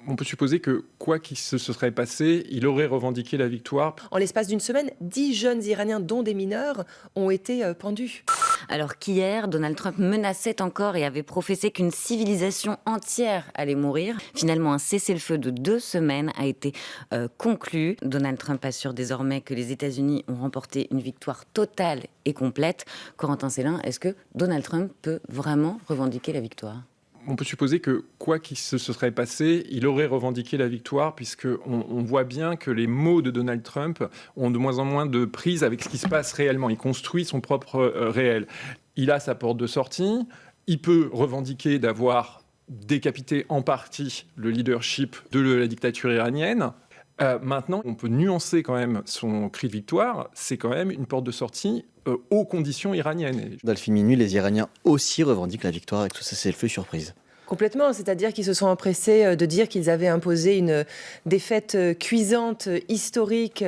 On peut supposer que, quoi qu'il se serait passé, il aurait revendiqué la victoire. En l'espace d'une semaine, 10 jeunes Iraniens, dont des mineurs, ont été pendus. Alors qu'hier, Donald Trump menaçait encore et avait professé qu'une civilisation entière allait mourir. Finalement, un cessez-le-feu de 2 semaines a été conclu. Donald Trump assure désormais que les États-Unis ont remporté une victoire totale et complète. Corentin Célin, est-ce que Donald Trump peut vraiment revendiquer la victoire ? On peut supposer que, quoi qu'il se serait passé, il aurait revendiqué la victoire, puisqu'on voit bien que les mots de Donald Trump ont de moins en moins de prise avec ce qui se passe réellement. Il construit son propre réel. Il a sa porte de sortie, il peut revendiquer d'avoir décapité en partie le leadership de la dictature iranienne. Maintenant, on peut nuancer quand même son cri de victoire, c'est quand même une porte de sortie aux conditions iraniennes. Dans le film Minuit, les Iraniens aussi revendiquent la victoire avec tout ça, c'est le feu surprise. Complètement, c'est-à-dire qu'ils se sont empressés de dire qu'ils avaient imposé une défaite cuisante, historique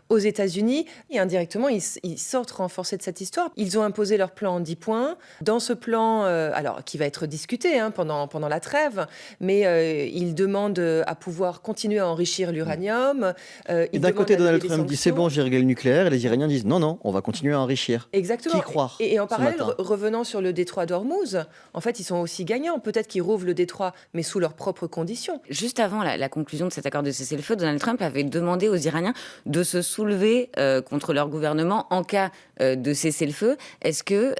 aux États-Unis. Et indirectement, ils sortent renforcés de cette histoire. Ils ont imposé leur plan en 10 points. Dans ce plan, alors qui va être discuté pendant la trêve, mais ils demandent à pouvoir continuer à enrichir l'uranium. Et d'un côté, Donald Trump dit c'est bon, j'ai réglé le nucléaire, et les Iraniens disent non, non, on va continuer à enrichir. Exactement. Qui croire Et en parallèle, matin revenant sur le détroit d'Ormuz, en fait, ils sont aussi gagnants. Peut-être qu'ils rouvrent le détroit, mais sous leurs propres conditions. Juste avant la conclusion de cet accord de cessez-le-feu, Donald Trump avait demandé aux Iraniens de se soulever contre leur gouvernement en cas de cessez-le-feu. Est-ce que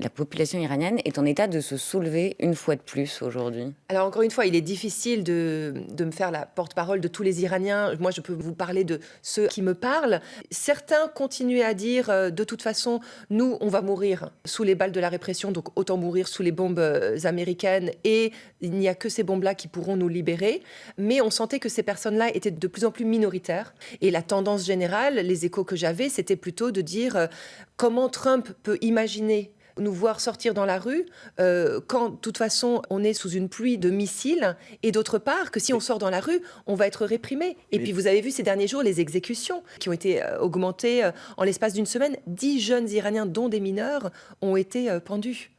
la population iranienne est en état de se soulever une fois de plus aujourd'hui? Alors encore une fois, il est difficile de me faire la porte-parole de tous les Iraniens. Moi, je peux vous parler de ceux qui me parlent. Certains continuent à dire, de toute façon, nous, on va mourir sous les balles de la répression, donc autant mourir sous les bombes américaines, et il n'y a que ces bombes-là qui pourront nous libérer. Mais on sentait que ces personnes-là étaient de plus en plus minoritaires. Et la tendance générale, les échos que j'avais, c'était plutôt de dire comment Trump peut imaginer nous voir sortir dans la rue quand, de toute façon, on est sous une pluie de missiles, et d'autre part, que si on sort dans la rue, on va être réprimé. Et puis, vous avez vu ces derniers jours les exécutions qui ont été augmentées en l'espace d'une semaine. 10 jeunes Iraniens, dont des mineurs, ont été pendus.